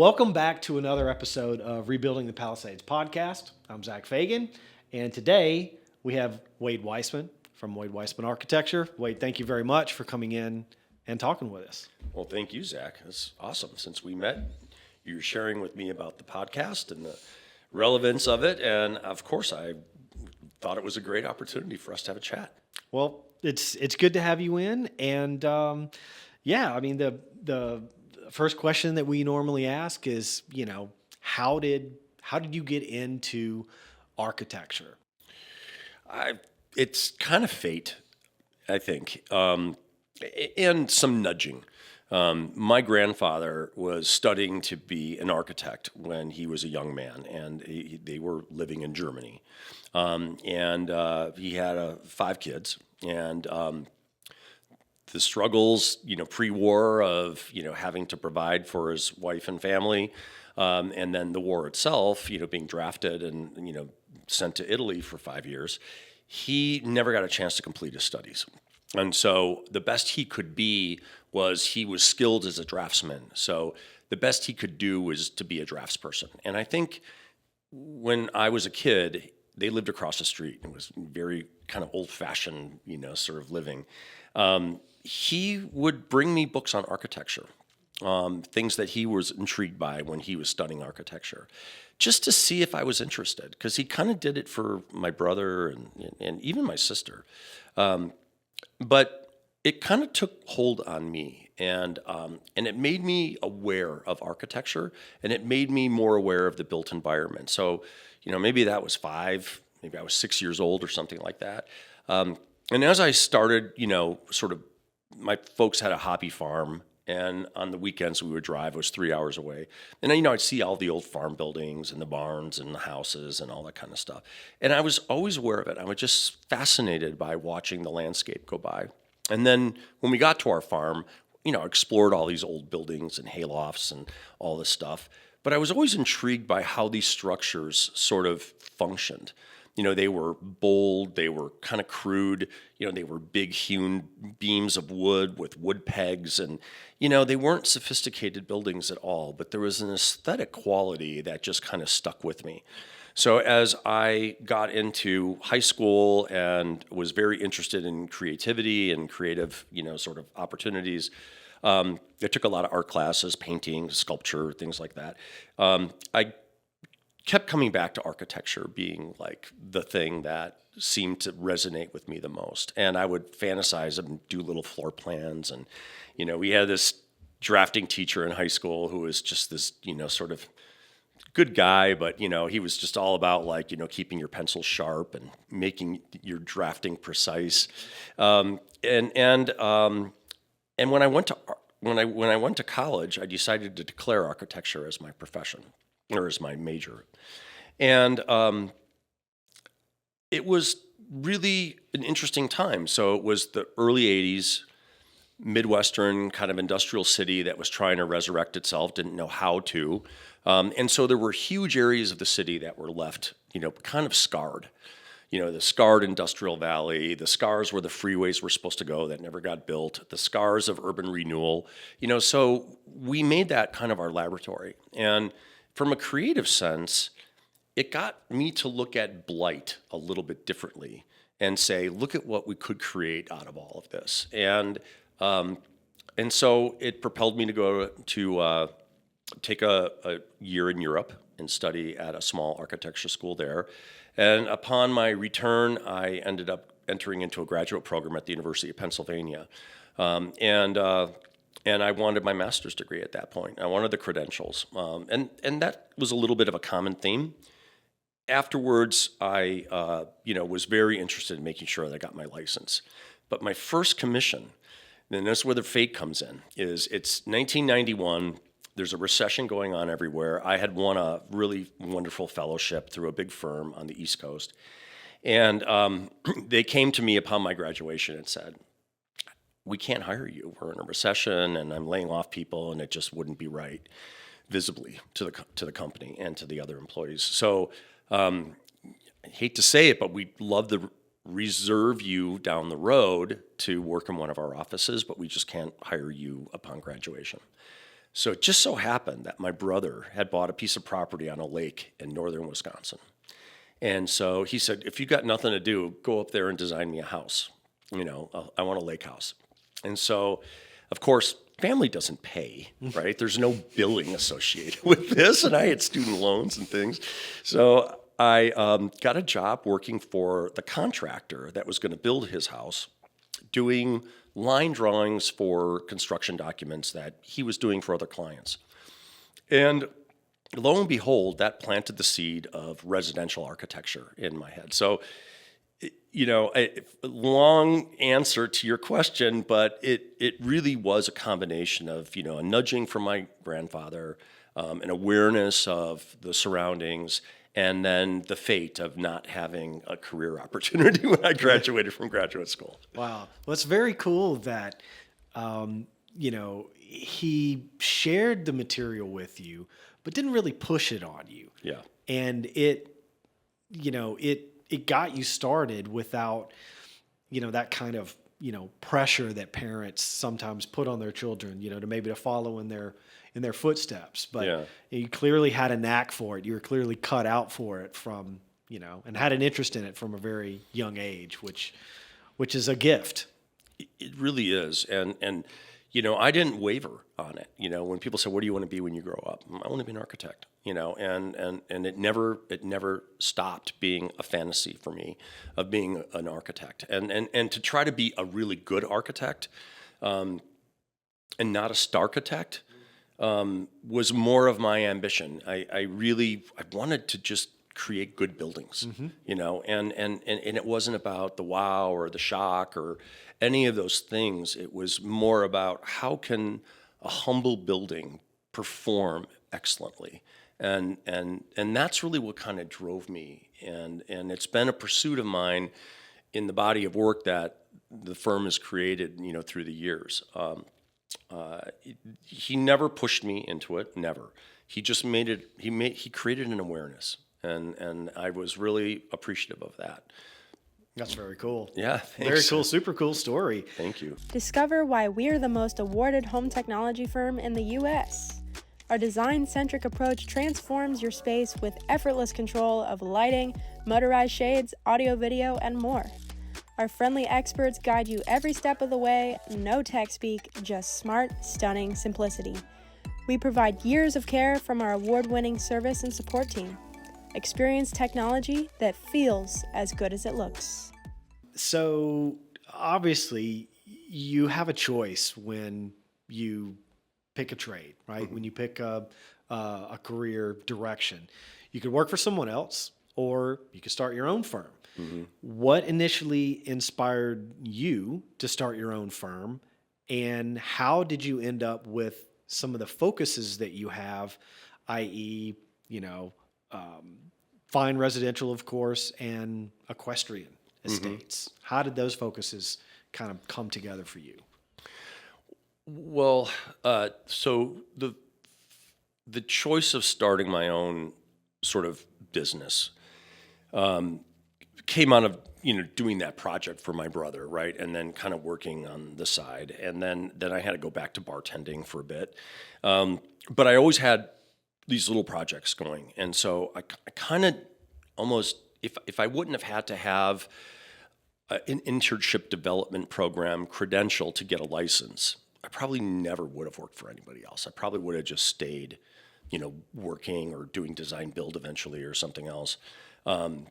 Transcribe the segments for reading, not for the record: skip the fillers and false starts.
Welcome back to another episode of Rebuilding the Palisades podcast. I'm Zach Fagan, and today we have Wade Weissmann from Wade Weissmann Architecture. Wade, thank you very much for coming in and talking with us. Well, thank you, Zach. It's awesome. Since we met, you were sharing with me about the podcast and the relevance of it, and of course, I thought it was a great opportunity for us to have a chat. Well, it's good to have you in, and the first question that we normally ask is, how did you get into architecture? It's kind of fate, I think, and some nudging. My grandfather was studying to be an architect when he was a young man, and they were living in Germany. He had 5 kids, and the struggles, pre-war of, having to provide for his wife and family, and then the war itself, being drafted and, sent to Italy for 5 years. He never got a chance to complete his studies. And so the best he could be was he was skilled as a draftsman. So the best he could do was to be a draftsperson. And I think when I was a kid, they lived across the street. It was very kind of old-fashioned, sort of living. He would bring me books on architecture, things that he was intrigued by when he was studying architecture, just to see if I was interested, because he kind of did it for my brother and even my sister. But it kind of took hold on me, and it made me aware of architecture, and it made me more aware of the built environment. So, maybe that was 5, maybe I was 6 years old or something like that. And as I started, my folks had a hobby farm, and on the weekends we would drive. It was 3 hours away. And, I'd see all the old farm buildings and the barns and the houses and all that kind of stuff. And I was always aware of it. I was just fascinated by watching the landscape go by. And then when we got to our farm, explored all these old buildings and haylofts and all this stuff. But I was always intrigued by how these structures sort of functioned. They were bold, they were kind of crude, they were big hewn beams of wood with wood pegs, and, they weren't sophisticated buildings at all, but there was an aesthetic quality that just kind of stuck with me. So as I got into high school and was very interested in creativity and creative, sort of opportunities, I took a lot of art classes, painting, sculpture, things like that. I kept coming back to architecture being like the thing that seemed to resonate with me the most. And I would fantasize and do little floor plans. And, we had this drafting teacher in high school who was just this, sort of good guy, but, he was just all about keeping your pencil sharp and making your drafting precise. And when I went to college, I decided to declare architecture as my profession, or as my major. And it was really an interesting time. So it was the early 80s, Midwestern kind of industrial city that was trying to resurrect itself, didn't know how to. And so there were huge areas of the city that were left, kind of scarred. The scarred industrial valley, the scars where the freeways were supposed to go that never got built, the scars of urban renewal. So we made that kind of our laboratory. And from a creative sense, it got me to look at blight a little bit differently and say, look at what we could create out of all of this. And so it propelled me to go to take a year in Europe and study at a small architecture school there. And upon my return, I ended up entering into a graduate program at the University of Pennsylvania. And I wanted my master's degree at that point. I wanted the credentials. And that was a little bit of a common theme. Afterwards, I was very interested in making sure that I got my license. But my first commission, and that's where the fate comes in, is it's 1991. There's a recession going on everywhere. I had won a really wonderful fellowship through a big firm on the East Coast. And they came to me upon my graduation and said, we can't hire you. We're in a recession, and I'm laying off people, and it just wouldn't be right visibly to the company and to the other employees. So I hate to say it, but we'd love to reserve you down the road to work in one of our offices, but we just can't hire you upon graduation. So it just so happened that my brother had bought a piece of property on a lake in northern Wisconsin. And so he said, if you got nothing to do, go up there and design me a house. I want a lake house. And so, of course, family doesn't pay, right? There's no billing associated with this, and I had student loans and things. So I got a job working for the contractor that was going to build his house, doing line drawings for construction documents that he was doing for other clients. And lo and behold, that planted the seed of residential architecture in my head. So, a long answer to your question, but it really was a combination of, a nudging from my grandfather, an awareness of the surroundings, and then the fate of not having a career opportunity when I graduated from graduate school. Wow. Well, it's very cool that, he shared the material with you, but didn't really push it on you. Yeah. And it got you started without, that kind of, pressure that parents sometimes put on their children, to follow in their footsteps. But Yeah. you clearly had a knack for it. You were clearly cut out for it from, and had an interest in it from a very young age, which is a gift. It really is. And I didn't waver on it. When people say, what do you want to be when you grow up? I want to be an architect, and it never stopped being a fantasy for me of being an architect and to try to be a really good architect, and not a starchitect, was more of my ambition. I wanted to just create good buildings, and it wasn't about the wow or the shock or any of those things. It was more about how can a humble building perform excellently, and that's really what kind of drove me. And it's been a pursuit of mine in the body of work that the firm has created, through the years. He never pushed me into it, never. He just made it. He created an awareness, and I was really appreciative of that. That's very cool. Yeah, thanks. Very cool, super cool story. Thank you. Discover why we're the most awarded home technology firm in the U.S. Our design-centric approach transforms your space with effortless control of lighting, motorized shades, audio, video, and more. Our friendly experts guide you every step of the way, no tech speak, just smart, stunning simplicity. We provide years of care from our award-winning service and support team. Experience technology that feels as good as it looks. So obviously you have a choice when you pick a trade, right? Mm-hmm. When you pick a career direction, you could work for someone else or you could start your own firm. Mm-hmm. What initially inspired you to start your own firm, and how did you end up with some of the focuses that you have, i.e., fine residential, of course, and equestrian estates? Mm-hmm. How did those focuses kind of come together for you? Well, so the choice of starting my own sort of business came out of doing that project for my brother, right, and then kind of working on the side, and then I had to go back to bartending for a bit, but I always had these little projects going, and so I kind of almost, if I wouldn't have had to have an internship development program credential to get a license, I probably never would have worked for anybody else. I probably would have just stayed, working or doing design build eventually or something else. And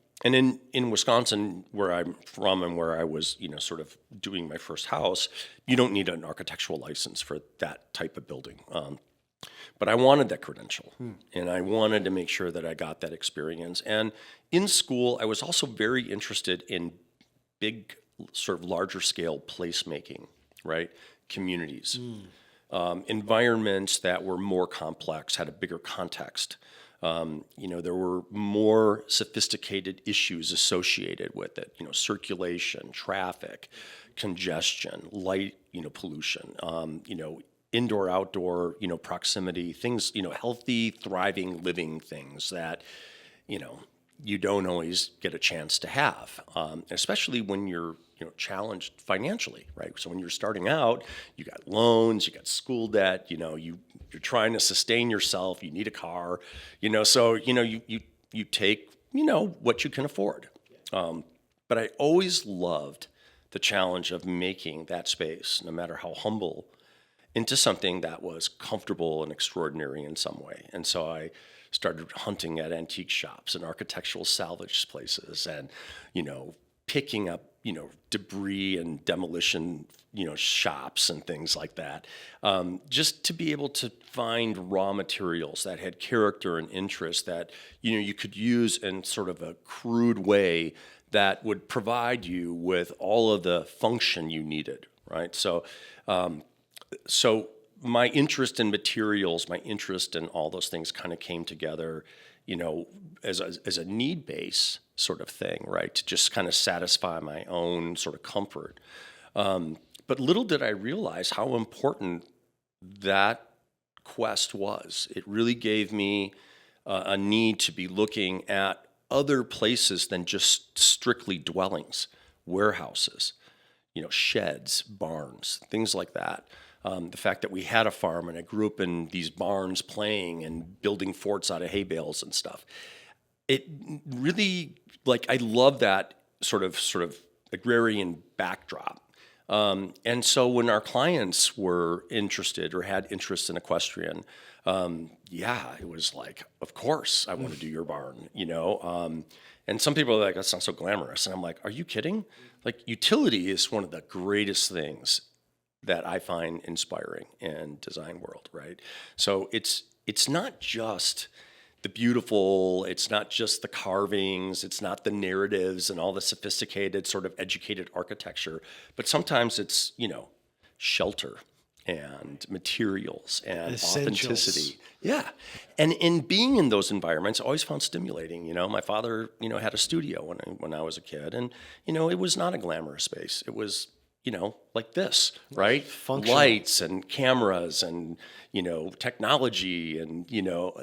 in Wisconsin, where I'm from and where I was, sort of doing my first house, you don't need an architectural license for that type of building. But I wanted that credential, and I wanted to make sure that I got that experience. And in school, I was also very interested in big, sort of larger scale placemaking, right? Communities, environments that were more complex, had a bigger context. There were more sophisticated issues associated with it, circulation, traffic, congestion, light, pollution, indoor, outdoor, proximity, things, healthy, thriving, living things that, you don't always get a chance to have, especially when you're, challenged financially, right? So when you're starting out, you got loans, you got school debt, you're trying to sustain yourself, you need a car, so you take what you can afford. But I always loved the challenge of making that space, no matter how humble, into something that was comfortable and extraordinary in some way. And so I started hunting at antique shops and architectural salvage places and, picking up, debris and demolition, shops and things like that, just to be able to find raw materials that had character and interest that, you could use in sort of a crude way that would provide you with all of the function you needed, right? So my interest in materials, my interest in all those things kind of came together, as a need base sort of thing, right? To just kind of satisfy my own sort of comfort. But little did I realize how important that quest was. It really gave me a need to be looking at other places than just strictly dwellings, warehouses, sheds, barns, things like that. The fact that we had a farm and I grew up in these barns playing and building forts out of hay bales and stuff. It really, I love that sort of agrarian backdrop. And so when our clients were interested or had interest in equestrian, it was like, of course I want to do your barn, and some people are like, that's not so glamorous. And I'm like, are you kidding? Utility is one of the greatest things that I find inspiring in design world, right? So it's not just the beautiful, it's not just the carvings, it's not the narratives and all the sophisticated sort of educated architecture, but sometimes it's, shelter and materials and Essentials. Authenticity. Yeah. And in being in those environments, I always found stimulating. My father, had a studio when I was a kid, and, it was not a glamorous space. It was, like this, right? Functional. Lights and cameras and, technology and,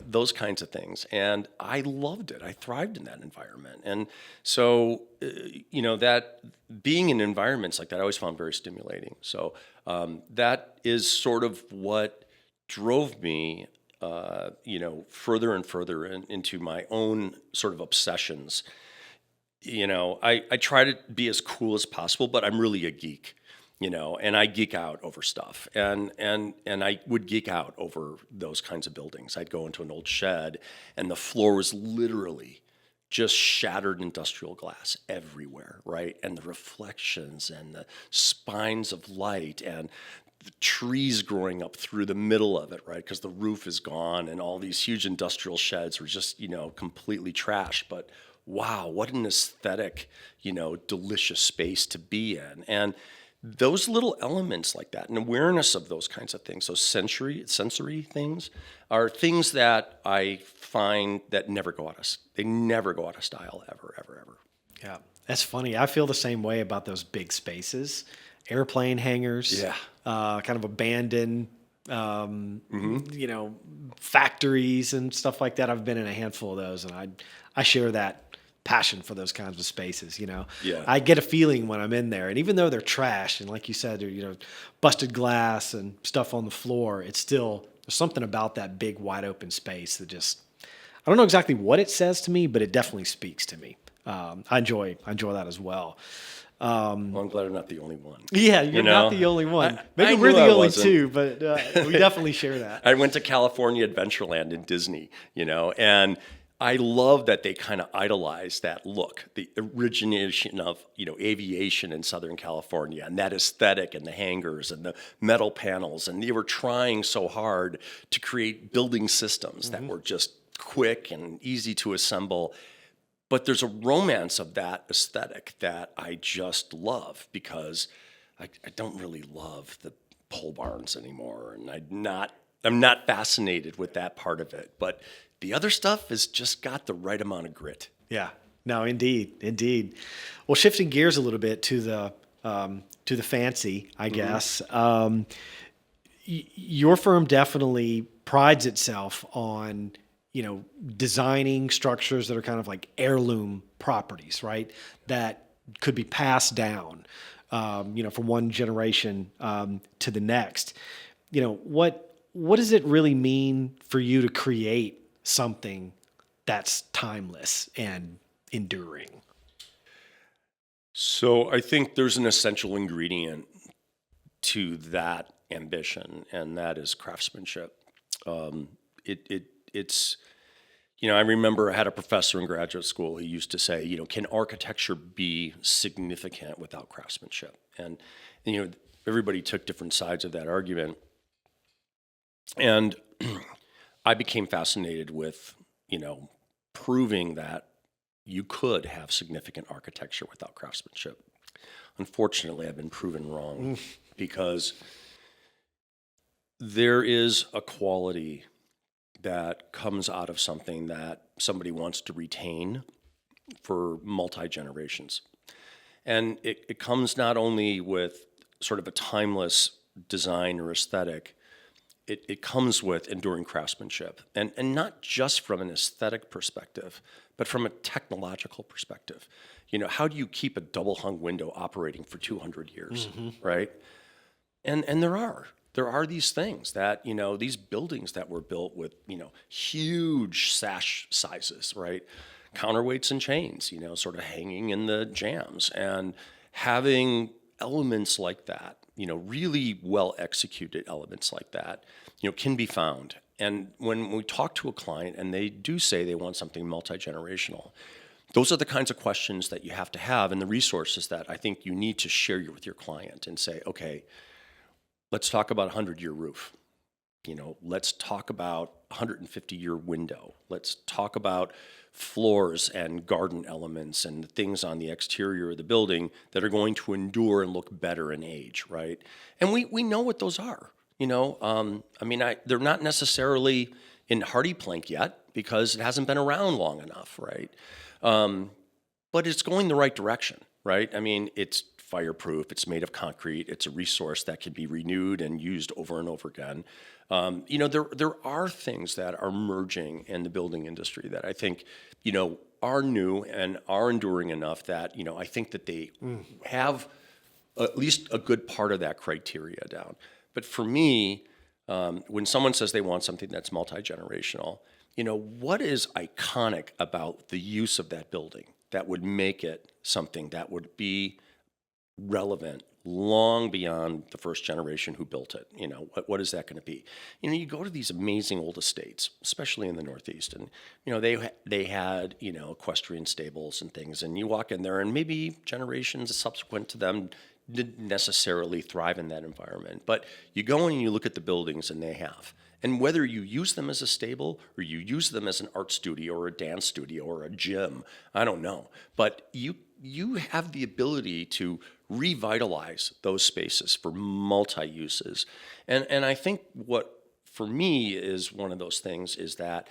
those kinds of things. And I loved it. I thrived in that environment. And so, that being in environments like that, I always found very stimulating. So that is sort of what drove me, further and further into my own sort of obsessions. I try to be as cool as possible, but I'm really a geek, and I geek out over stuff. And I would geek out over those kinds of buildings. I'd go into an old shed and the floor was literally just shattered industrial glass everywhere, right? And the reflections and the spines of light and the trees growing up through the middle of it, right? Because the roof is gone and all these huge industrial sheds were just, completely trashed. But wow, what an aesthetic, delicious space to be in. And those little elements like that, and awareness of those kinds of things, those sensory things, are things that I find that never go out of style, ever. Yeah, that's funny. I feel the same way about those big spaces, airplane hangars, kind of abandoned, factories and stuff like that. I've been in a handful of those, and I share that passion for those kinds of spaces. Yeah. I get a feeling when I'm in there, and even though they're trash and like you said, they're busted glass and stuff on the floor, it's still there's something about that big wide open space that just I don't know exactly what it says to me, but it definitely speaks to me. I enjoy that as well. Well, I'm glad I'm not the only one. Yeah, you're not the only one. Maybe I we're knew the I only wasn't. two, but we definitely share that. I went to California Adventureland in Disney, and I love that they kind of idolize that look, the origination of, aviation in Southern California and that aesthetic and the hangars and the metal panels. And they were trying so hard to create building systems that were just quick and easy to assemble. But there's a romance of that aesthetic that I just love because I don't really love the pole barns anymore. And I'm not fascinated with that part of it. But the other stuff has just got the right amount of grit. Yeah. No, indeed. Well, shifting gears a little bit to the fancy, I guess. Your firm definitely prides itself on, designing structures that are kind of like heirloom properties, right? That could be passed down, from one generation to the next. What does it really mean for you to create something that's timeless and enduring? So I think there's an essential ingredient to that ambition, and that is craftsmanship. It's I remember I had a professor in graduate school who used to say, can architecture be significant without craftsmanship? And everybody took different sides of that argument. And I became fascinated with, proving that you could have significant architecture without craftsmanship. Unfortunately, I've been proven wrong because there is a quality that comes out of something that somebody wants to retain for multi-generations. And it comes not only with sort of a timeless design or aesthetic, it comes with enduring craftsmanship. And not just from an aesthetic perspective, but from a technological perspective. How do you keep a double hung window operating for 200 years, right? And there are these things that, these buildings that were built with, huge sash sizes, right? Counterweights and chains, sort of hanging in the jambs, and having elements like that, really well executed elements like that, can be found. And when we talk to a client and they do say they want something multi-generational, those are the kinds of questions that you have to have, and the resources that I think you need to share with your client and say, okay, let's talk about a 100-year roof. Let's talk about a 150-year window. Let's talk about floors and garden elements and the things on the exterior of the building that are going to endure and look better in age, right? And we know what those are. They're not necessarily in hardy plank yet because it hasn't been around long enough, right? But it's going the right direction, right? It's fireproof, it's made of concrete, it's a resource that can be renewed and used over and over again. There are things that are merging in the building industry that I think, are new and are enduring enough that, I think that they have at least a good part of that criteria down. But for me, when someone says they want something that's multi-generational, what is iconic about the use of that building that would make it something that would be relevant long beyond the first generation who built it? What is that going to be? You go to these amazing old estates, especially in the Northeast, and they had equestrian stables and things, and you walk in there, and maybe generations subsequent to them didn't necessarily thrive in that environment, but you go in and you look at the buildings, and they have. And whether you use them as a stable or you use them as an art studio or a dance studio or a gym, I don't know, but you have the ability to revitalize those spaces for multi-uses. And I think what, for me, is one of those things is that,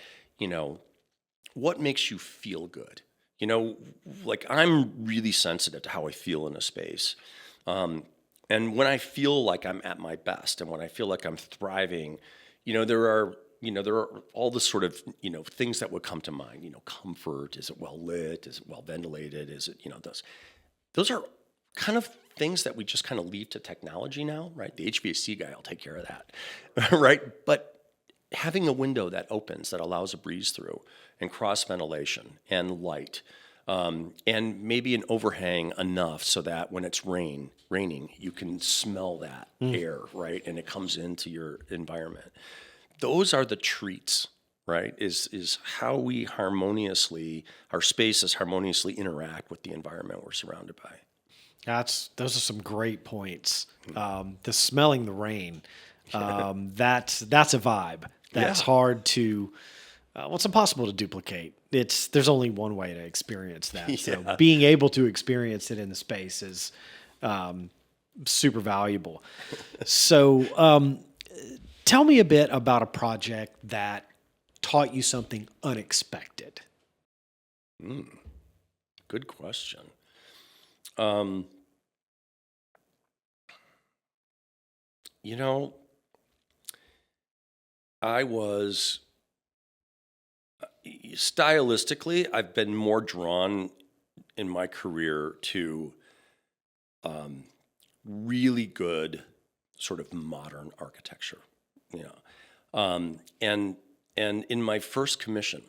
what makes you feel good? Like, I'm really sensitive to how I feel in a space. And when I feel like I'm at my best and when I feel like I'm thriving, there are all the sort of, things that would come to mind, comfort, is it well lit, is it well ventilated, is it, those are kind of things that we just kind of leave to technology now, right? The HVAC guy will take care of that, right? But having a window that opens, that allows a breeze through, and cross ventilation and light, and maybe an overhang enough so that when it's raining, you can smell that air, right? And it comes into your environment. Those are the treats, right? Is how we our spaces harmoniously interact with the environment we're surrounded by. Those are some great points. The smelling the rain, that's a vibe. That's hard to, it's impossible to duplicate. There's only one way to experience that. Yeah. So being able to experience it in the space is super valuable. So tell me a bit about a project that taught you something unexpected. Good question. I was stylistically, I've been more drawn in my career to really good sort of modern architecture, you know. And in my first commission,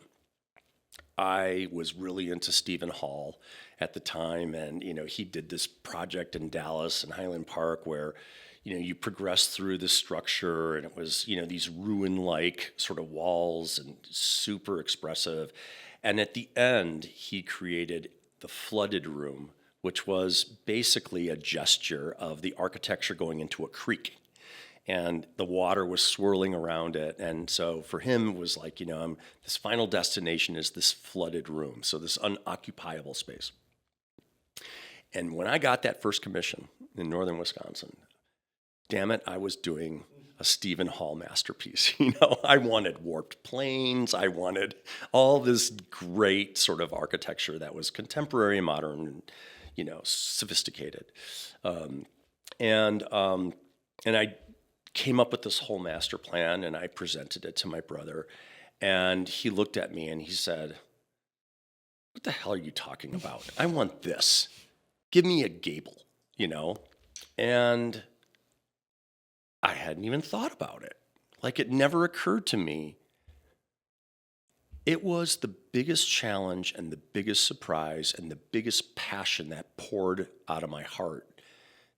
I was really into Stephen Hall at the time, and he did this project in Dallas and Highland Park where you progress through the structure, and it was these ruin-like sort of walls and super expressive. And at the end, he created the flooded room, which was basically a gesture of the architecture going into a creek. And the water was swirling around it. And so for him, it was like, this final destination is this flooded room, so this unoccupiable space. And when I got that first commission in northern Wisconsin, damn it, I was doing a Stephen Hall masterpiece. I wanted warped planes. I wanted all this great sort of architecture that was contemporary and modern and, sophisticated. And I came up with this whole master plan, and I presented it to my brother, and he looked at me and he said, "What the hell are you talking about? I want this. Give me a gable," And I hadn't even thought about it. Like, it never occurred to me. It was the biggest challenge and the biggest surprise and the biggest passion that poured out of my heart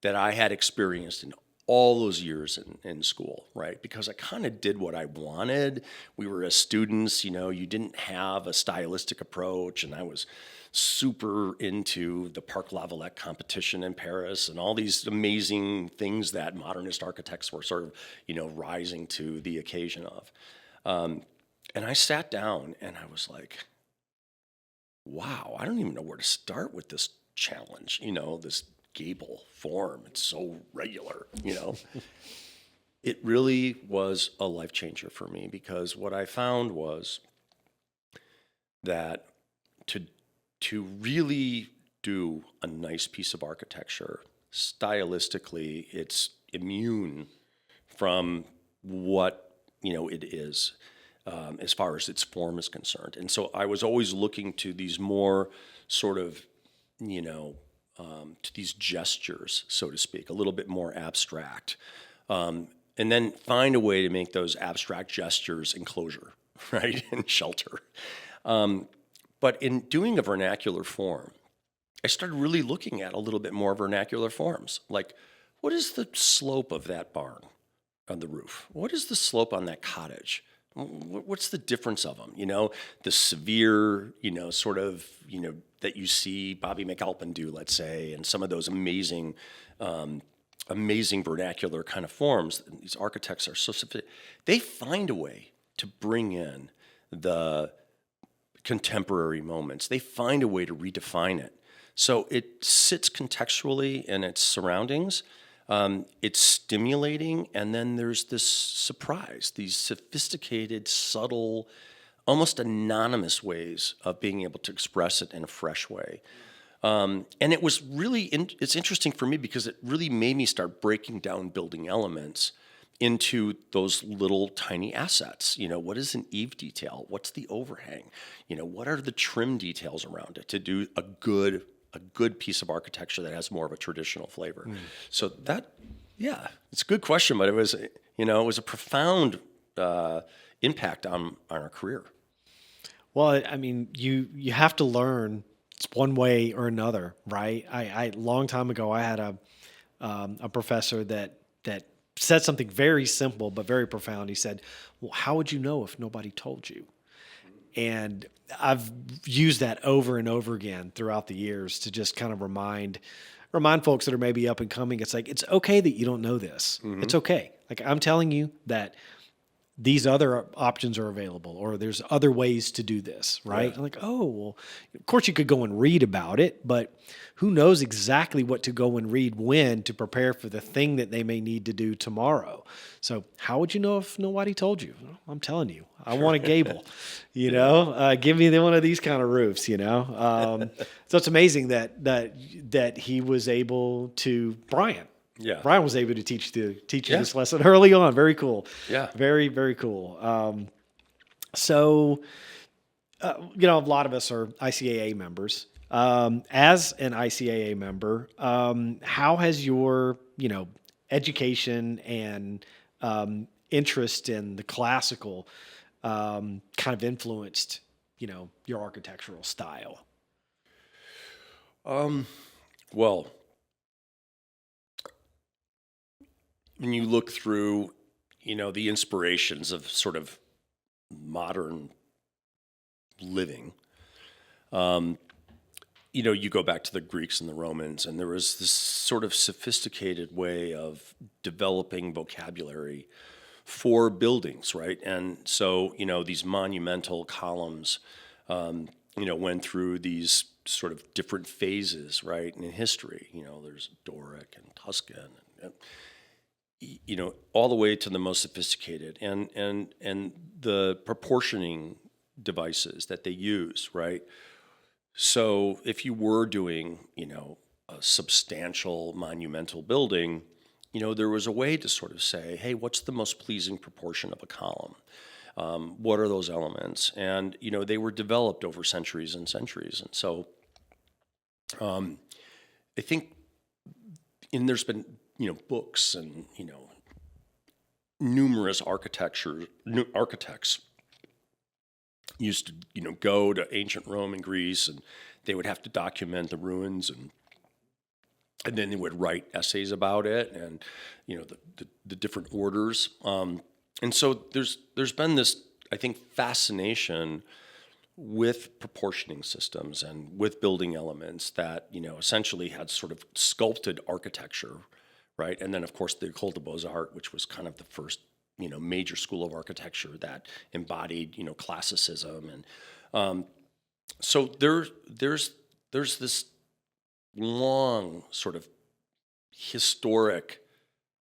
that I had experienced in all those years in school, right? Because I kind of did what I wanted. We were as students, you didn't have a stylistic approach, and I was super into the Parc La Valette competition in Paris and all these amazing things that modernist architects were sort of, rising to the occasion of. And I sat down and I was like, wow, I don't even know where to start with this challenge, this gable form. It's so regular, It really was a life changer for me, because what I found was that to really do a nice piece of architecture, stylistically, it's immune from what, it is, as far as its form is concerned. And so I was always looking to these more sort of, to these gestures, so to speak, a little bit more abstract, and then find a way to make those abstract gestures enclosure, right, and shelter. But in doing a vernacular form, I started really looking at a little bit more vernacular forms. Like, what is the slope of that barn on the roof? What is the slope on that cottage? What's the difference of them? The severe, sort of, that you see Bobby McAlpin do, let's say, and some of those amazing vernacular kind of forms. These architects are so sophisticated. They find a way to bring in the contemporary moments. They find a way to redefine it. So it sits contextually in its surroundings. It's stimulating, and then there's this surprise, these sophisticated, subtle, almost anonymous ways of being able to express it in a fresh way. And it was really, it's interesting for me because it really made me start breaking down building elements into those little tiny assets. What is an eave detail? What's the overhang? What are the trim details around it to do a good piece of architecture that has more of a traditional flavor. So that, it's a good question, but it was, it was a profound impact on our career. Well, I mean, you have to learn it's one way or another, right? I long time ago, I had a professor that said something very simple but very profound. He said, "Well, how would you know if nobody told you?" And I've used that over and over again throughout the years to just kind of remind folks that are maybe up and coming. It's like, it's okay that you don't know this. Mm-hmm. It's okay. Like, I'm telling you that these other options are available, or there's other ways to do this, right? Yeah. Like, oh, well, of course you could go and read about it, but who knows exactly what to go and read when to prepare for the thing that they may need to do tomorrow. So how would you know if nobody told you? Well, I'm telling you, I want a gable, give me one of these kind of roofs, So it's amazing that he was able to, Brian was able to teach you this lesson early on. Very cool. Yeah. Very, very cool. A lot of us are ICAA members. As an ICAA member, how has your, education and interest in the classical kind of influenced, your architectural style? Well, when you look through, the inspirations of sort of modern living, you go back to the Greeks and the Romans, and there was this sort of sophisticated way of developing vocabulary for buildings, right? And so, these monumental columns, went through these sort of different phases, right, in history. There's Doric and Tuscan, and all the way to the most sophisticated, and the proportioning devices that they use, right? So if you were doing, a substantial monumental building, there was a way to sort of say, hey, what's the most pleasing proportion of a column? What are those elements? And, they were developed over centuries and centuries. And so I think, and there's been, books and, numerous architects used to, go to ancient Rome and Greece, and they would have to document the ruins, and then they would write essays about it, and the different orders. And so there's been this, I think, fascination with proportioning systems and with building elements that essentially had sort of sculpted architecture, right? And then of course the École des Beaux-Arts, which was kind of the first major school of architecture that embodied classicism, and so there's this long sort of historic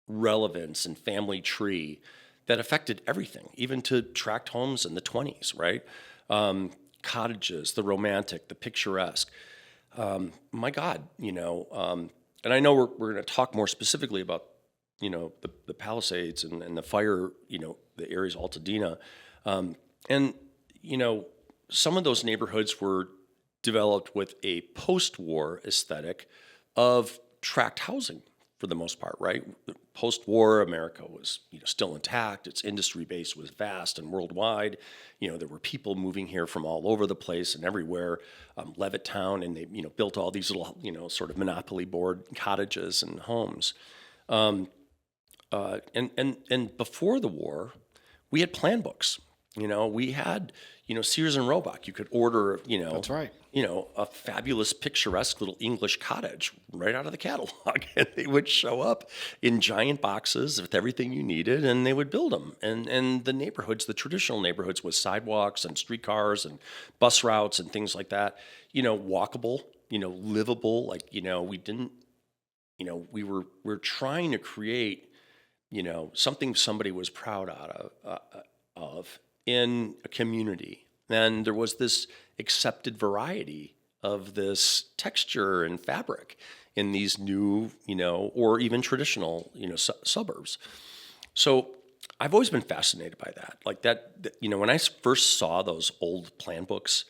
relevance and family tree that affected everything, even to tract homes in the 20s, right? Cottages, the romantic, the picturesque. My God, and I know we're going to talk more specifically about the Palisades and the fire, the areas of Altadena. And, some of those neighborhoods were developed with a post-war aesthetic of tract housing for the most part, right? Post-war America was, still intact. Its industry base was vast and worldwide. There were people moving here from all over the place and everywhere. Levittown, and they, built all these little, sort of monopoly board cottages and homes. And before the war, we had plan books. We had, Sears and Roebuck. You could order, That's right. A fabulous, picturesque little English cottage right out of the catalog, and they would show up in giant boxes with everything you needed, and they would build them. And the neighborhoods, the traditional neighborhoods, with sidewalks and streetcars and bus routes and things like that, walkable, livable. Like, we didn't, we're trying to create, something somebody was proud of in a community. And there was this accepted variety of this texture and fabric in these new, or even traditional, suburbs. So I've always been fascinated by that. Like that, when I first saw those old plan books,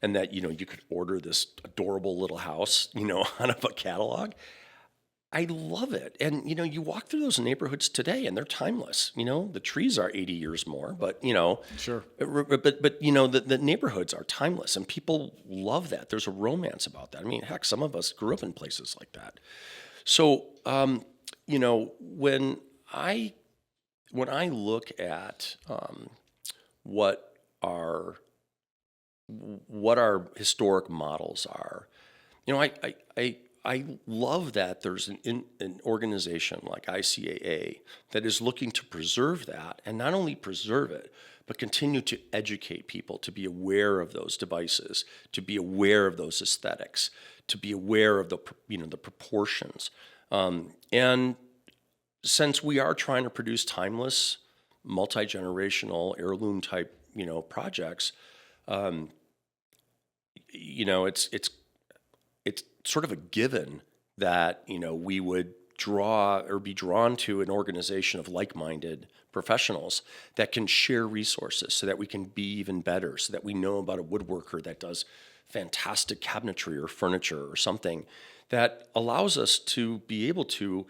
and that, you could order this adorable little house, out of a catalog, I love it. And, you walk through those neighborhoods today and they're timeless. The trees are 80 years more, but, Sure. But the neighborhoods are timeless, and people love that. There's a romance about that. I mean, heck, some of us grew up in places like that. So, when I look at what our historic models are, I love that there's an organization like ICAA that is looking to preserve that, and not only preserve it, but continue to educate people to be aware of those devices, to be aware of those aesthetics, to be aware of the proportions. And since we are trying to produce timeless, multi-generational, heirloom type, projects, it's sort of a given that, we would draw or be drawn to an organization of like-minded professionals that can share resources so that we can be even better, so that we know about a woodworker that does fantastic cabinetry or furniture or something that allows us to be able to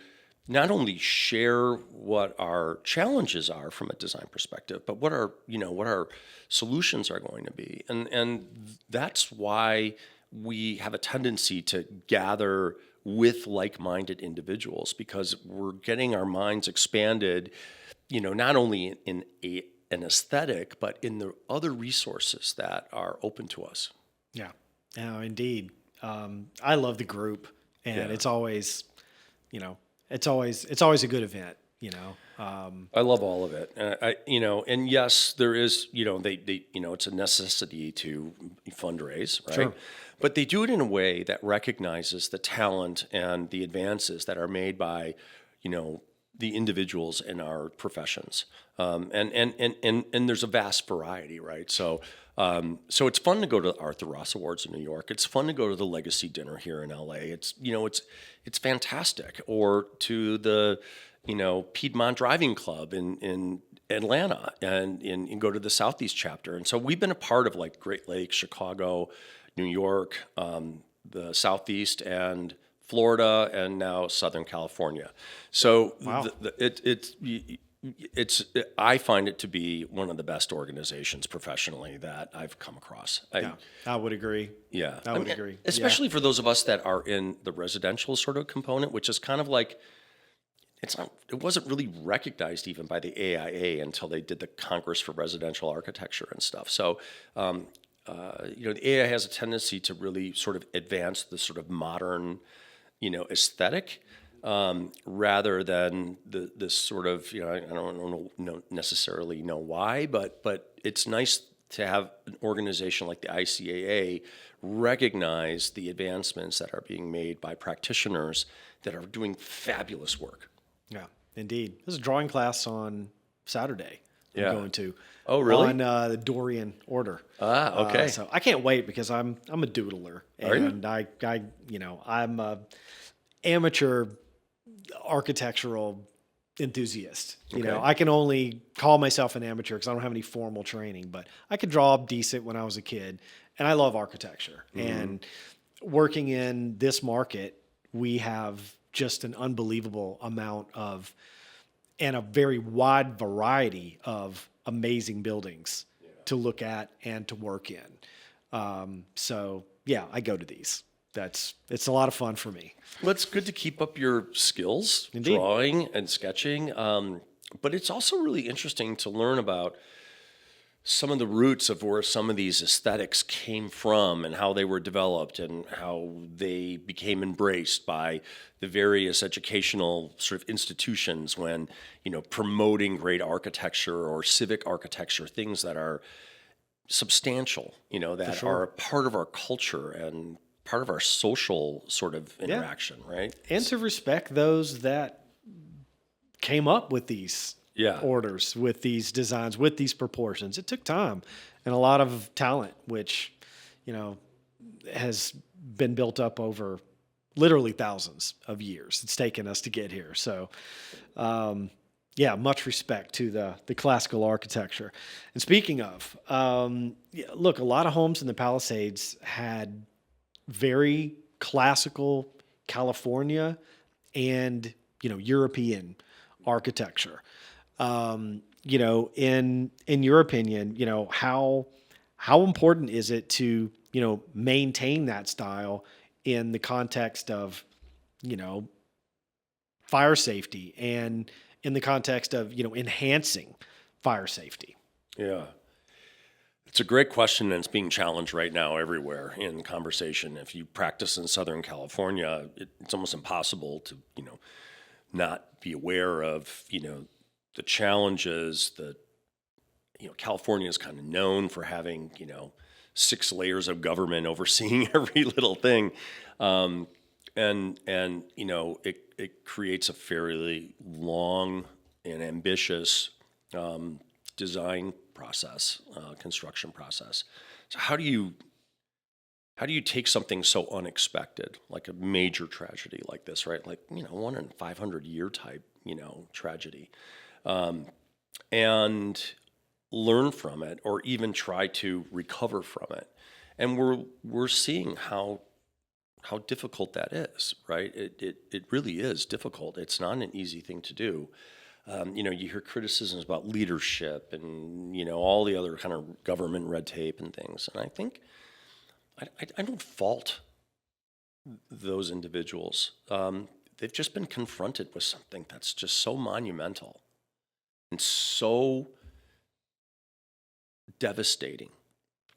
not only share what our challenges are from a design perspective, but what our solutions are going to be. And that's why we have a tendency to gather with like-minded individuals, because we're getting our minds expanded, not only in an aesthetic, but in the other resources that are open to us. Yeah, no, indeed. I love the group, and it's always, it's always a good event. I love all of it. And yes, there is, it's a necessity to fundraise, right? Sure. But they do it in a way that recognizes the talent and the advances that are made by, the individuals in our professions. And there's a vast variety, right? So it's fun to go to the Arthur Ross Awards in New York. It's fun to go to the Legacy Dinner here in LA. It's fantastic. Or to the, Piedmont Driving Club in Atlanta, and go to the Southeast chapter. And so we've been a part of like Great Lakes, Chicago, New York, the Southeast, and Florida, and now Southern California. So Wow. I find it to be one of the best organizations professionally that I've come across. I would agree. Yeah, I would agree. Especially for those of us that are in the residential sort of component, which is kind of like, it wasn't really recognized even by the AIA until they did the Congress for Residential Architecture and stuff. So, the AIA has a tendency to really sort of advance the sort of modern, aesthetic, rather than this sort of, I don't necessarily know why, but it's nice to have an organization like the ICAA recognize the advancements that are being made by practitioners that are doing fabulous work. Yeah, indeed. There's a drawing class on Saturday I'm going to. Oh, really? On the Dorian order. Ah, okay. So I can't wait, because I'm a doodler. Are you? And I'm a amateur architectural enthusiast. Okay. I can only call myself an amateur because I don't have any formal training, but I could draw decent when I was a kid, and I love architecture. Mm-hmm. And working in this market, we have just an unbelievable amount of, and a very wide variety of amazing buildings to look at and to work in. So yeah, I go to these. It's a lot of fun for me. Well, it's good to keep up your skills, Indeed. drawing and sketching. But it's also really interesting to learn about some of the roots of where some of these aesthetics came from and how they were developed and how they became embraced by the various educational sort of institutions when, promoting great architecture or civic architecture, things that are substantial, that sure. are a part of our culture and part of our social sort of interaction, right? And to respect those that came up with these orders, with these designs, with these proportions. It took time and a lot of talent, which, has been built up over literally thousands of years. It's taken us to get here. So, much respect to the classical architecture. And speaking of, look, a lot of homes in the Palisades had very classical California and, European architecture. In your opinion, how important is it to, maintain that style in the context of, fire safety and in the context of, enhancing fire safety? Yeah. It's a great question, and it's being challenged right now everywhere in conversation. If you practice in Southern California, it's almost impossible to, not be aware of, the challenges that, California is kind of known for having, 6 layers of government overseeing every little thing. It creates a fairly long and ambitious design process, construction process. So how do you take something so unexpected, like a major tragedy like this, right? Like, 1 in 500 year type, tragedy, and learn from it, or even try to recover from it, And we're seeing how difficult that is, right? It really is difficult. It's not an easy thing to do. You hear criticisms about leadership and, all the other kind of government red tape and things. And I think I don't fault those individuals. They've just been confronted with something that's just so monumental and so devastating.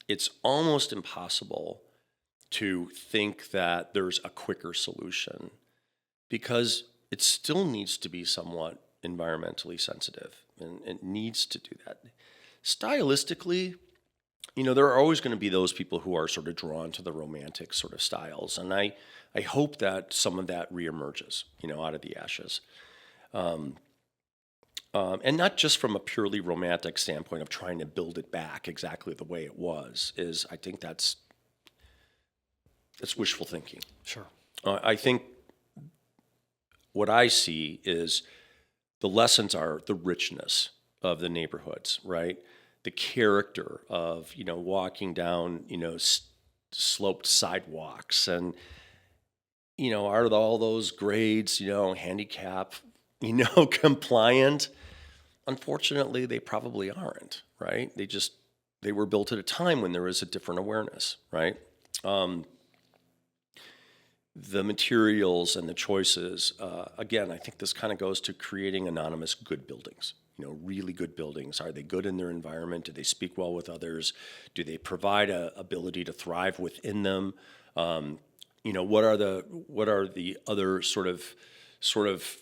It's almost impossible to think that there's a quicker solution because it still needs to be somewhat environmentally sensitive, and it needs to do that. Stylistically, there are always going to be those people who are sort of drawn to the romantic sort of styles, and I hope that some of that reemerges, out of the ashes. And not just from a purely romantic standpoint of trying to build it back exactly the way it was, I think that's wishful thinking. Sure. I think what I see is the lessons are the richness of the neighborhoods, right? The character of, walking down, sloped sidewalks and, are all those grades, handicap, compliant? Unfortunately, they probably aren't, right? They were built at a time when there was a different awareness, right? The materials and the choices, again, I think this kind of goes to creating anonymous good buildings, really good buildings. Are they good in their environment? Do they speak well with others? Do they provide a ability to thrive within them? What are the other sort of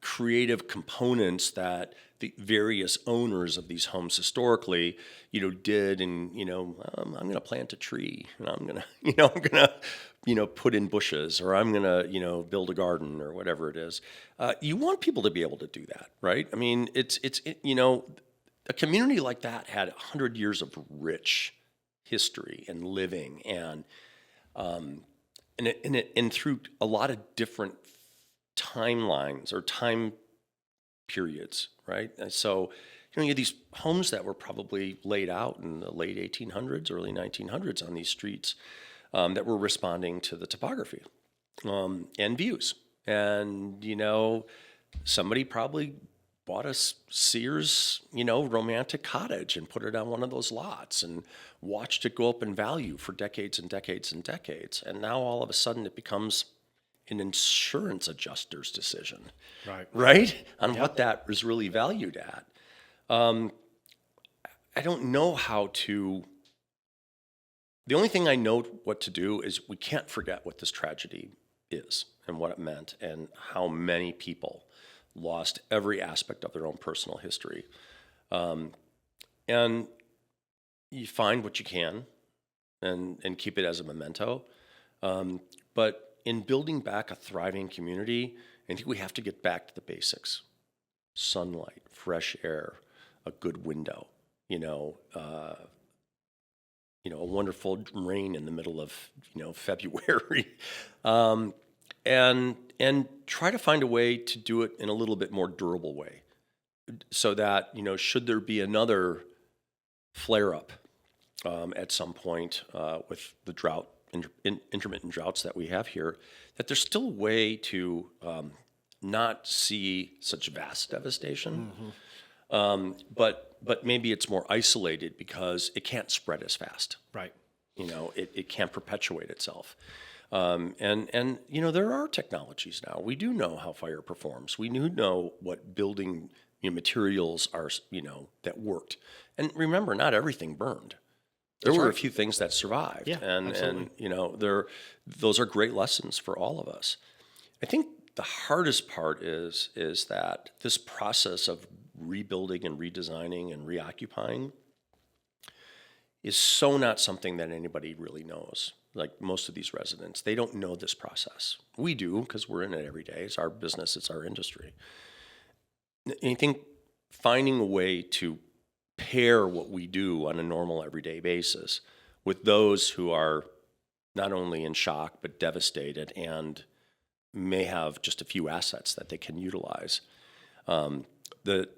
creative components that the various owners of these homes historically, did, and I'm going to plant a tree, and I'm going to, put in bushes, or I'm going to, build a garden, or whatever it is. You want people to be able to do that, right? I mean, it's a community like that had 100 years of rich history and living, and through a lot of different timelines or time periods, right? And so, you had these homes that were probably laid out in the late 1800s, early 1900s on these streets that were responding to the topography and views. And, somebody probably bought a Sears, romantic cottage and put it on one of those lots and watched it go up in value for decades and decades and decades. And now all of a sudden it becomes an insurance adjuster's decision, right? On what that is really valued at. I don't know how to. The only thing I know what to do is we can't forget what this tragedy is and what it meant and how many people lost every aspect of their own personal history. And you find what you can and keep it as a memento. But in building back a thriving community, I think we have to get back to the basics. Sunlight, fresh air, a good window, a wonderful rain in the middle of, February. And try to find a way to do it in a little bit more durable way so that, should there be another flare up at some point with the drought, intermittent droughts that we have here, that there's still a way to not see such vast devastation. But maybe it's more isolated because it can't spread as fast. Right. It can't perpetuate itself. And there are technologies now. We do know how fire performs. We do know what building materials are, that worked. And remember, not everything burned. There were a few things that survived. Yeah, absolutely. And those are great lessons for all of us. I think the hardest part is that this process of rebuilding and redesigning and reoccupying is so not something that anybody really knows. Like most of these residents, they don't know this process. We do because we're in it every day. It's our business, it's our industry. And I think finding a way to pair what we do on a normal everyday basis with those who are not only in shock but devastated and may have just a few assets that they can utilize. The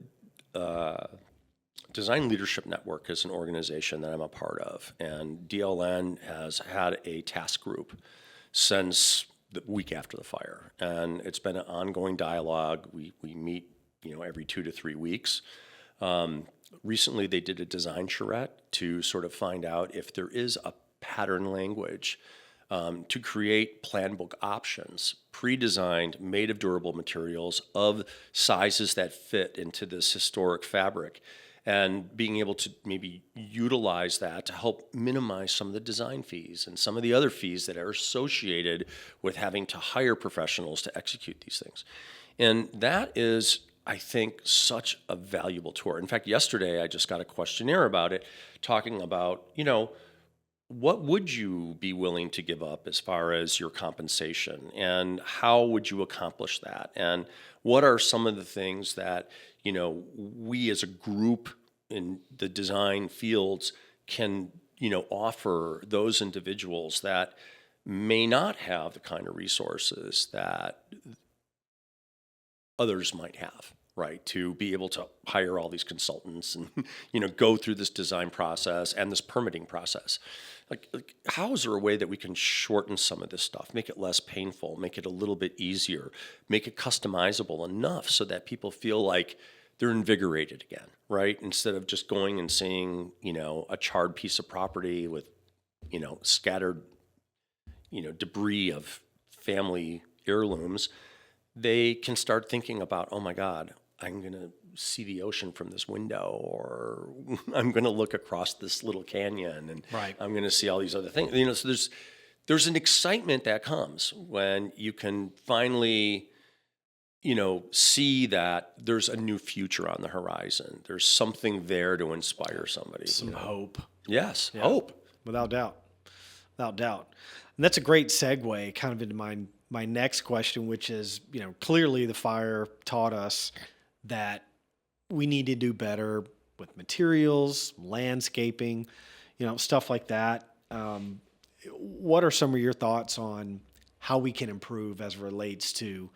Design Leadership Network is an organization that I'm a part of, and DLN has had a task group since the week after the fire, and it's been an ongoing dialogue. We meet, every 2 to 3 weeks. Recently, they did a design charrette to sort of find out if there is a pattern language to create plan book options, pre-designed, made of durable materials, of sizes that fit into this historic fabric, and being able to maybe utilize that to help minimize some of the design fees and some of the other fees that are associated with having to hire professionals to execute these things. And that is, I think, such a valuable tour. In fact, yesterday I just got a questionnaire about it, talking about, what would you be willing to give up as far as your compensation, and how would you accomplish that? And what are some of the things that, we as a group in the design fields can, offer those individuals that may not have the kind of resources that others might have, right? To be able to hire all these consultants and, go through this design process and this permitting process. Like, how is there a way that we can shorten some of this stuff, make it less painful, make it a little bit easier, make it customizable enough so that people feel like they're invigorated again, right? Instead of just going and seeing, a charred piece of property with, scattered, debris of family heirlooms, they can start thinking about, oh my God, I'm going to see the ocean from this window, or I'm going to look across this little canyon, and Right. I'm going to see all these other things. So there's an excitement that comes when you can finally, see that there's a new future on the horizon. There's something there to inspire somebody. Some hope. Yes, Yeah. hope. Without doubt. Without doubt. And that's a great segue kind of into my next question, which is, clearly the fire taught us that we need to do better with materials, landscaping, stuff like that. What are some of your thoughts on how we can improve as it relates to,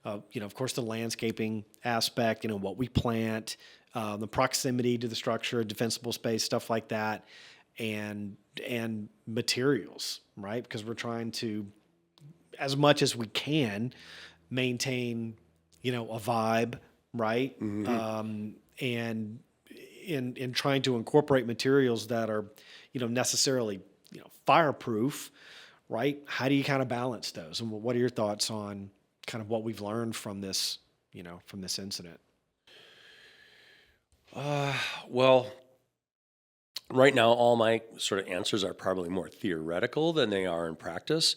of course, the landscaping aspect, what we plant, the proximity to the structure, defensible space, stuff like that, and materials, right? Because we're trying to, as much as we can, maintain, a vibe, right? And in trying to incorporate materials that are, necessarily, fireproof, right? How do you kind of balance those? And what are your thoughts on kind of what we've learned from this, from this incident? Well, right now, all my sort of answers are probably more theoretical than they are in practice.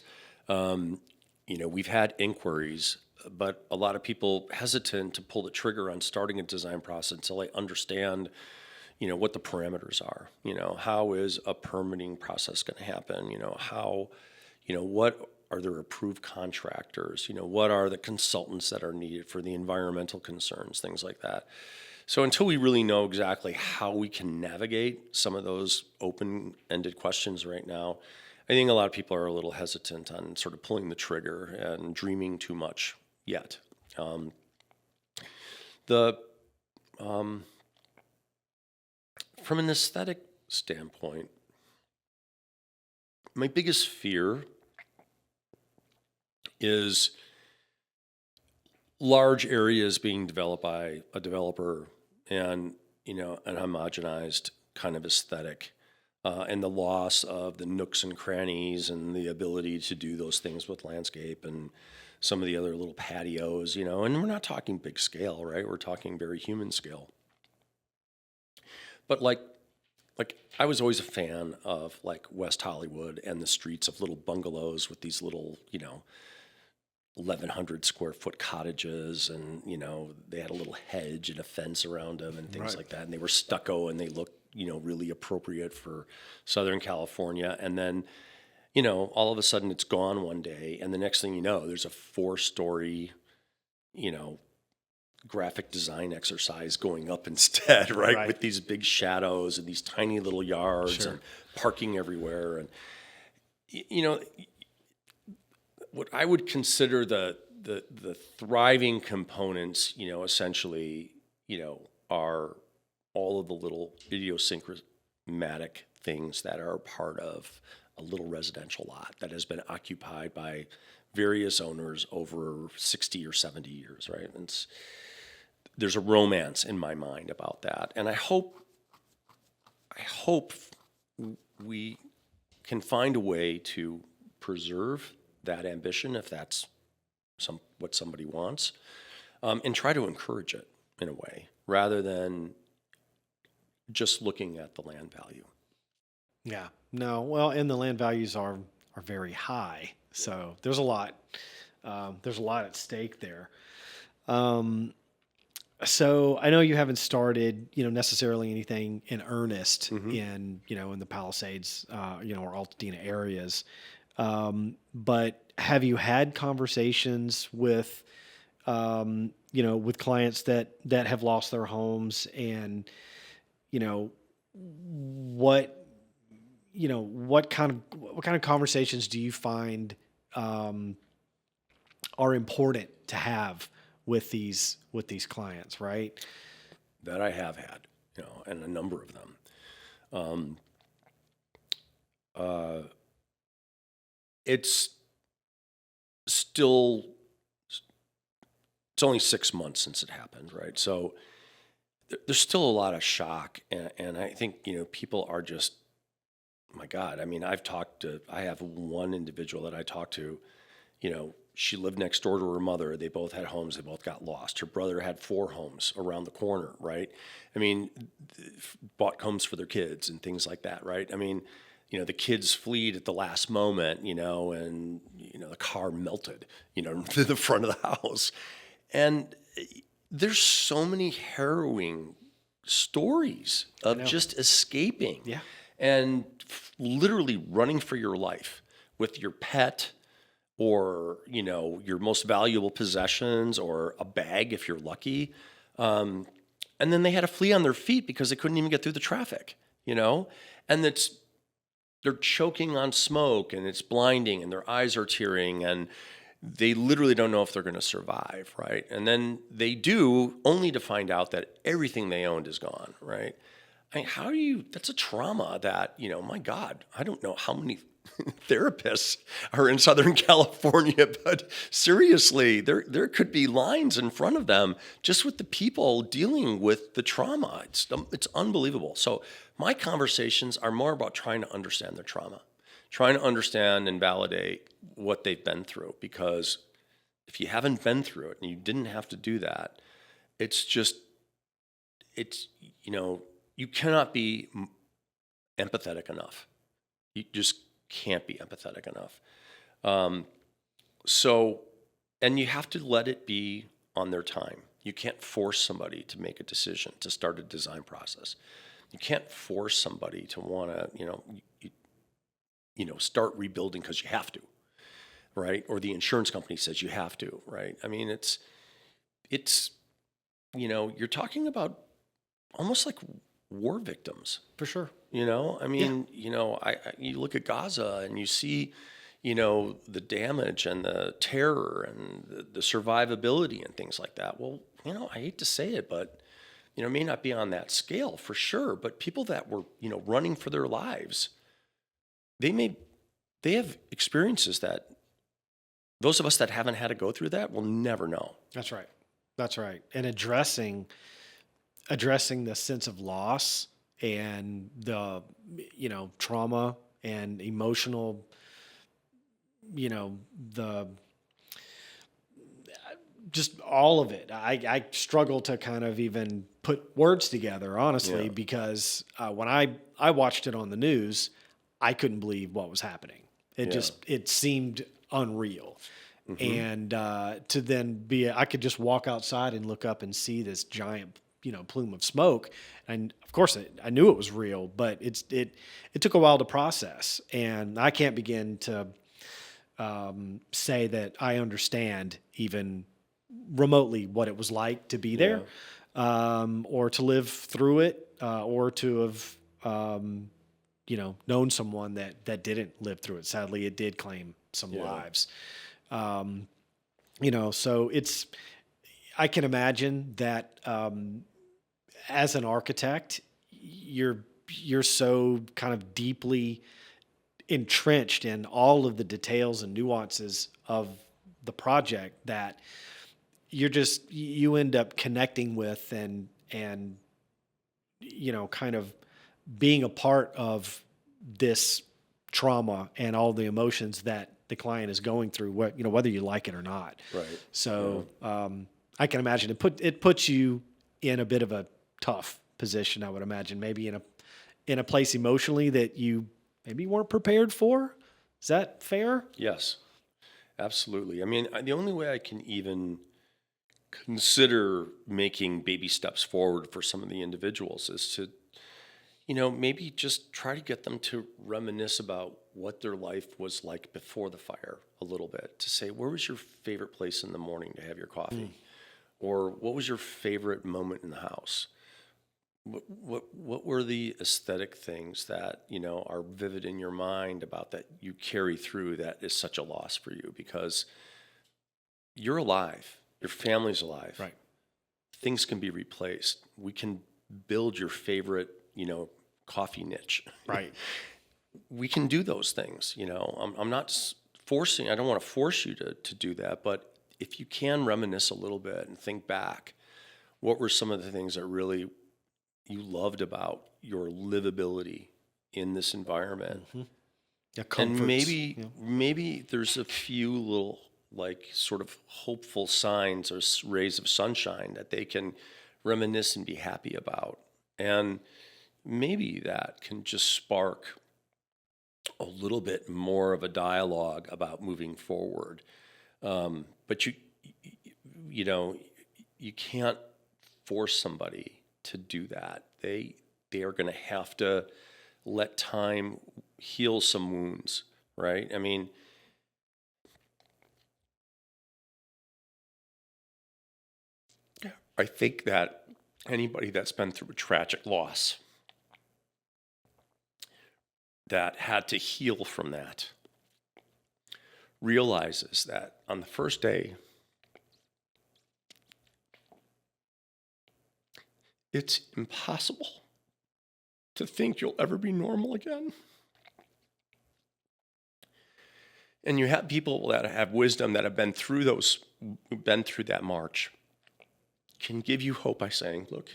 We've had inquiries, but a lot of people hesitant to pull the trigger on starting a design process until they understand, what the parameters are. How is a permitting process going to happen? What are their approved contractors? What are the consultants that are needed for the environmental concerns, things like that. So until we really know exactly how we can navigate some of those open-ended questions right now, I think a lot of people are a little hesitant on sort of pulling the trigger and dreaming too much yet. From an aesthetic standpoint, my biggest fear is large areas being developed by a developer and, an homogenized kind of aesthetic, and the loss of the nooks and crannies and the ability to do those things with landscape and some of the other little patios, and we're not talking big scale, right? We're talking very human scale. But like I was always a fan of like West Hollywood and the streets of little bungalows with these little, 1,100 square foot cottages, and they had a little hedge and a fence around them and things Right. like that, and they were stucco and they looked really appropriate for Southern California. And then all of a sudden it's gone one day, and the next thing you know, there's a 4-story graphic design exercise going up instead, right? Right. With these big shadows and these tiny little yards Sure. and parking everywhere. And what I would consider the thriving components, essentially, are all of the little idiosyncratic things that are part of a little residential lot that has been occupied by various owners over 60 or 70 years, right? And there's a romance in my mind about that. And I hope we can find a way to preserve that ambition if that's what somebody wants, and try to encourage it in a way rather than just looking at the land value. Yeah. No. Well, and the land values are very high, so there's a lot. There's a lot at stake there. So I know you haven't started, necessarily anything in earnest in the Palisades, or Altadena areas. But have you had conversations with, with clients that have lost their homes, and, what kind of conversations do you find, are important to have with these clients, right? That I have had, and a number of them. It's only 6 months since it happened, right? So there's still a lot of shock, and I think, people are just, my God, I mean, I have one individual that I talked to, she lived next door to her mother. They both had homes. They both got lost. Her brother had 4 homes around the corner, right? I mean, bought homes for their kids and things like that, right? I mean, the kids fled at the last moment, and, the car melted, to the front of the house. And there's so many harrowing stories of just escaping. Yeah. And literally running for your life with your pet, or, your most valuable possessions, or a bag if you're lucky. And then they had to flee on their feet because they couldn't even get through the traffic, and they're choking on smoke, and it's blinding, and their eyes are tearing, and they literally don't know if they're going to survive, right? And then they do, only to find out that everything they owned is gone, right? I mean, that's a trauma that, my God, I don't know how many therapists are in Southern California, but seriously, there could be lines in front of them just with the people dealing with the trauma. It's unbelievable. So my conversations are more about trying to understand their trauma, trying to understand and validate what they've been through, because if you haven't been through it and you didn't have to do that, you cannot be empathetic enough. You just can't be empathetic enough. And you have to let it be on their time. You can't force somebody to make a decision, to start a design process. You can't force somebody to want to, start rebuilding because you have to, right? Or the insurance company says you have to, right? I mean, it's you're talking about almost like war victims. For sure. I mean, you look at Gaza and you see, the damage and the terror and the survivability and things like that. Well, I hate to say it, but, it may not be on that scale for sure, but people that were, running for their lives, they have experiences that those of us that haven't had to go through that will never know. That's right. That's right. And addressing the sense of loss and the, trauma and emotional, just all of it. I struggle to kind of even put words together, honestly, because when I watched it on the news, I couldn't believe what was happening. It seemed unreal. And to then I could just walk outside and look up and see this giant, plume of smoke. And of course I knew it was real, but it took a while to process. And I can't begin to say that I understand even remotely what it was like to be there, or to live through it, or to have, known someone that didn't live through it. Sadly, it did claim some lives. So I can imagine that, as an architect, you're so kind of deeply entrenched in all of the details and nuances of the project that you end up connecting with and kind of being a part of this trauma and all the emotions that the client is going through, whether you like it or not. Right. So I can imagine it puts you in a bit of a tough position. I would imagine maybe in a place emotionally that you maybe weren't prepared for. Is that fair? Yes, absolutely. I mean, the only way I can even consider making baby steps forward for some of the individuals is to, maybe just try to get them to reminisce about what their life was like before the fire a little bit. To say, where was your favorite place in the morning to have your coffee? Or what was your favorite moment in the house? What were the aesthetic things that, are vivid in your mind about that you carry through that is such a loss for you? Because you're alive. Your family's alive. Right. Things can be replaced. We can build your favorite, coffee niche. Right. We can do those things. I'm not forcing. I don't want to force you to do that. But if you can reminisce a little bit and think back, what were some of the things that really you loved about your livability in this environment? Mm-hmm. Yeah, And comforts. maybe there's a few little sort of hopeful signs or rays of sunshine that they can reminisce and be happy about. And maybe that can just spark a little bit more of a dialogue about moving forward. But you can't force somebody to do that. They are going to have to let time heal some wounds, right? I mean, I think that anybody that's been through a tragic loss that had to heal from that realizes that on the first day, it's impossible to think you'll ever be normal again. And you have people that have wisdom that have been through that march, can give you hope by saying, look,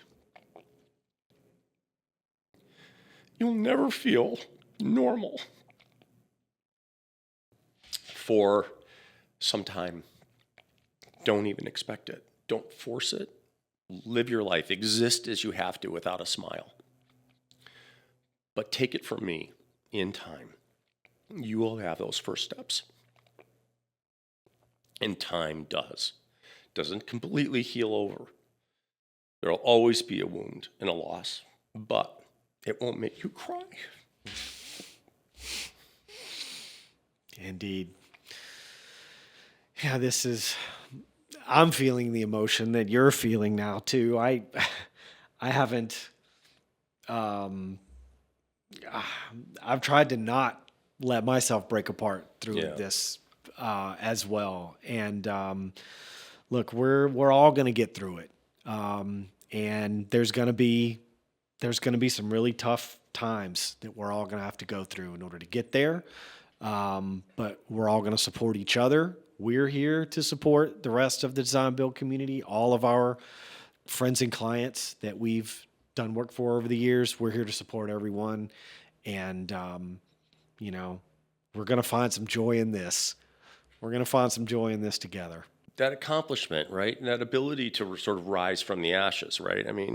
you'll never feel normal for some time. Don't even expect it. Don't force it. Live your life. Exist as you have to without a smile. But take it from me, in time, you will have those first steps. And time doesn't completely heal over. There'll always be a wound and a loss, but it won't make you cry. Indeed. Yeah, I'm feeling the emotion that you're feeling now too. I haven't, I've tried to not let myself break apart through this as well. And look, we're all going to get through it. And there's going to be some really tough times that we're all going to have to go through in order to get there. But we're all going to support each other. We're here to support the rest of the design build community, all of our friends and clients that we've done work for over the years. We're here to support everyone. And, we're going to find some joy in this. We're going to find some joy in this together. That accomplishment, right? And that ability to sort of rise from the ashes, right? I mean,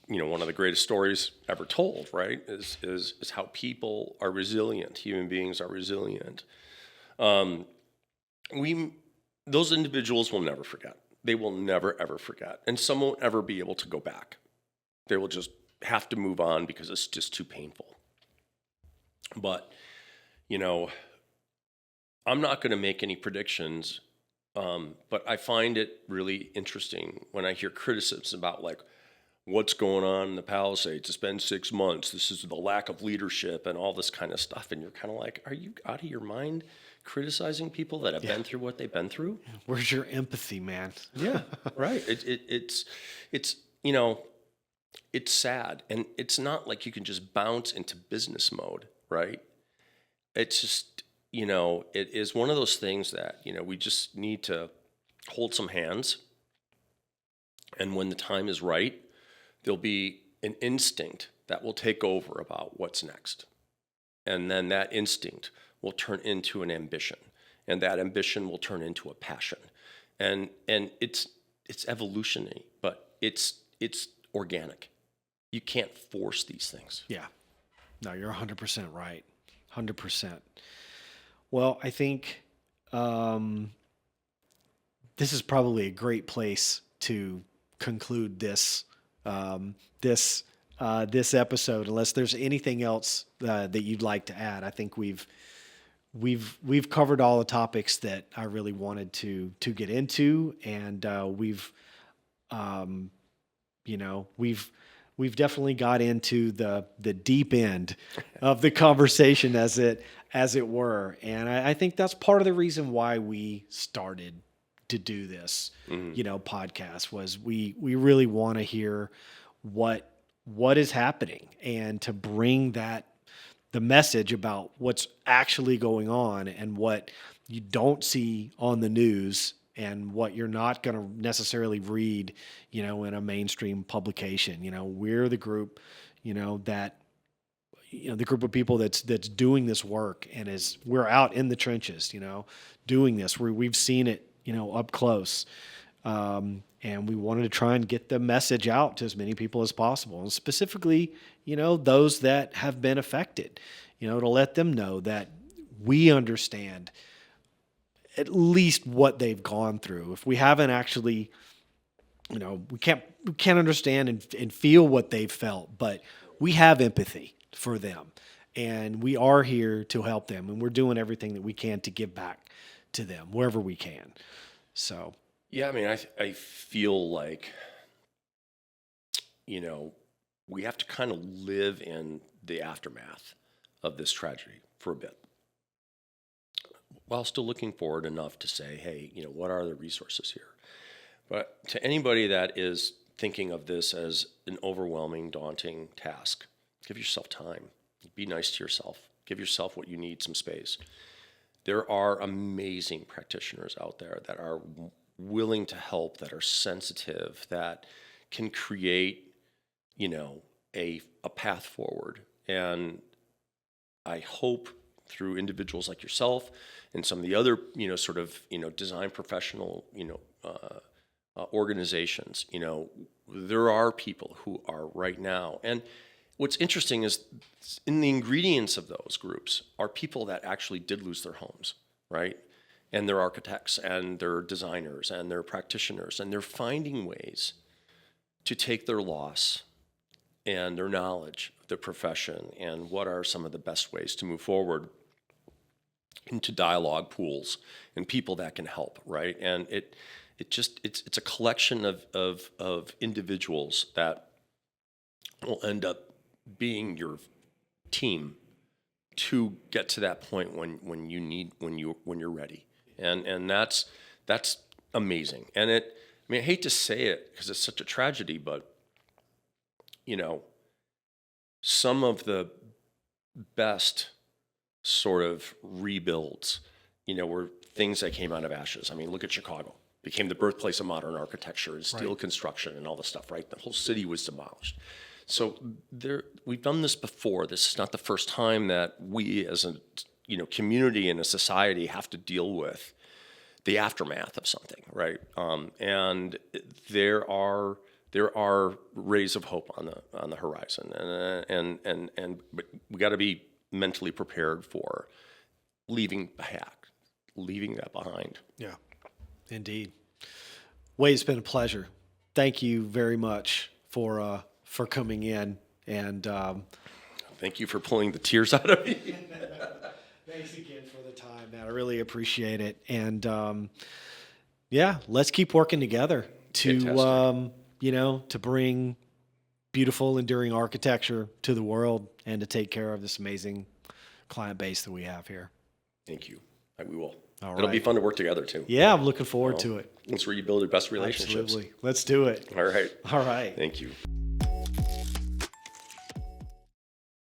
one of the greatest stories ever told, right, is how people are resilient. Human beings are resilient. Those individuals will never forget. They will never, ever forget. And some won't ever be able to go back. They will just have to move on because it's just too painful. But, I'm not going to make any predictions, but I find it really interesting when I hear criticisms about what's going on in the Palisades. It's been 6 months. This is the lack of leadership and all this kind of stuff. And you're kind of like, are you out of your mind criticizing people that have been through what they've been through? Where's your empathy, man? Yeah, right. It's you know, it's sad, and it's not like you can just bounce into business mode, right? It's just, it is one of those things that, we just need to hold some hands. And when the time is right, there'll be an instinct that will take over about what's next. And then that instinct will turn into an ambition. And that ambition will turn into a passion. And it's evolutionary, but it's organic. You can't force these things. Yeah. No, you're 100% right. 100%. Well, I think this is probably a great place to conclude this this episode, unless there's anything else that you'd like to add. I think we've covered all the topics that I really wanted to get into, and we've definitely got into the deep end of the conversation, as it were. And I think that's part of the reason why we started to do this, podcast, was we really want to hear what is happening, and to bring the message about what's actually going on and what you don't see on the news and what you're not going to necessarily read, in a mainstream publication. We're the group, that, the group of people that's doing this work, and we're out in the trenches, doing this, where we've seen it, up close. And we wanted to try and get the message out to as many people as possible, and specifically, those that have been affected, to let them know that we understand at least what they've gone through. If we haven't actually, we can't understand and feel what they've felt, but we have empathy for them, and we are here to help them, and we're doing everything that we can to give back to them wherever we can. So. Yeah, I mean, I feel like, we have to kind of live in the aftermath of this tragedy for a bit, while still looking forward enough to say, hey, what are the resources here? But to anybody that is thinking of this as an overwhelming, daunting task, give yourself time. Be nice to yourself. Give yourself what you need, some space. There are amazing practitioners out there that are willing to help, that are sensitive, that can create, a path forward. And I hope through individuals like yourself and some of the other, design professional, organizations, there are people who are right now. And what's interesting is in the ingredients of those groups are people that actually did lose their homes, right? And they're architects, and they're designers, and they're practitioners, and they're finding ways to take their loss and their knowledge of the profession and what are some of the best ways to move forward into dialogue pools and people that can help, right? And it's a collection of individuals that will end up being your team to get to that point when you're ready. And that's amazing. And I hate to say it because it's such a tragedy, but some of the best sort of rebuilds, were things that came out of ashes. I mean, look at Chicago. Became the birthplace of modern architecture and steel construction and all this stuff, right? The whole city was demolished. So we've done this before. This is not the first time that we as a community and a society have to deal with the aftermath of something, right? And there are rays of hope on the horizon, but we got to be mentally prepared for leaving that behind. Yeah, indeed. Wade, it's been a pleasure. Thank you very much for coming in, and thank you for pulling the tears out of me. Thanks again for the time, man. I really appreciate it. And let's keep working together to to bring beautiful, enduring architecture to the world and to take care of this amazing client base that we have here. Thank you. We will. All It'll be right. fun to work together too. Yeah, I'm looking forward to it. That's where you build your best relationships. Absolutely. Let's do it. All right. All right. Thank you.